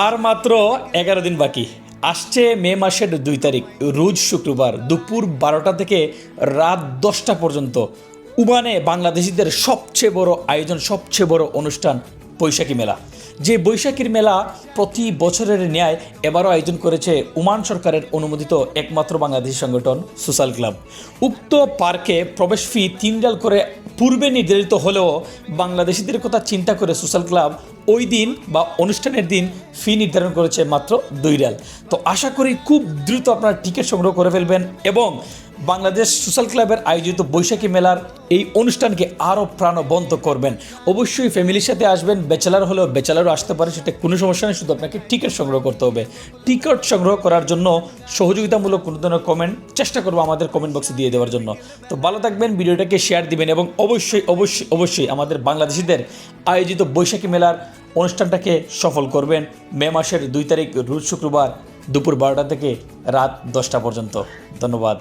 আর মাত্র 11 দিন বাকি। আসছে মে মাসের 2 তারিখ, রোজ শুক্রবার দুপুর 12টা থেকে রাত 10টা পর্যন্ত ওমানে বাংলাদেশিদের সবচেয়ে বড় আয়োজন, সবচেয়ে বড় অনুষ্ঠান বৈশাখী মেলা। যে বৈশাখীর মেলা প্রতি বছরের ন্যায় এবারও আয়োজন করেছে ওমান সরকারের অনুমোদিত একমাত্র বাংলাদেশি সংগঠন সোশ্যাল ক্লাব। উক্ত পার্কে প্রবেশ ফি 3 রিয়াল করে পূর্বে নির্ধারিত হলেও বাংলাদেশিদের কথা চিন্তা করে সোশ্যাল ক্লাব ওই দিন বা অনুষ্ঠানের দিন ফি নির্ধারণ করেছে মাত্র 2 রিয়াল। তো আশা করি খুব দ্রুত আপনারা টিকিট সংগ্রহ করে ফেলবেন এবং বাংলাদেশ সোশ্যাল ক্লাবের আয়োজিত বৈশাখী মেলার এই অনুষ্ঠানকে আরও প্রাণবন্ত করবেন। অবশ্যই ফ্যামিলির সাথে আসবেন, ব্যাচেলার হলেও ব্যাচেলারও আসতে পারে, সেটা কোনো সমস্যা নেই, শুধু আপনাকে টিকিট সংগ্রহ করতে হবে। টিকিট সংগ্রহ করার জন্য সহযোগিতামূলক কোনো ধরনের কমেন্ট চেষ্টা করবো আমাদের কমেন্ট বক্সে দিয়ে দেওয়ার জন্য। তো ভালো থাকবেন, ভিডিওটাকে শেয়ার দিবেন এবং অবশ্যই অবশ্যই অবশ্যই আমাদের বাংলাদেশিদের আয়োজিত বৈশাখী মেলার অনুষ্ঠানটাকে সফল করবেন মে মাসের 2 তারিখ রোজ শুক্রবার দুপুর 12টা থেকে রাত 10টা পর্যন্ত। ধন্যবাদ।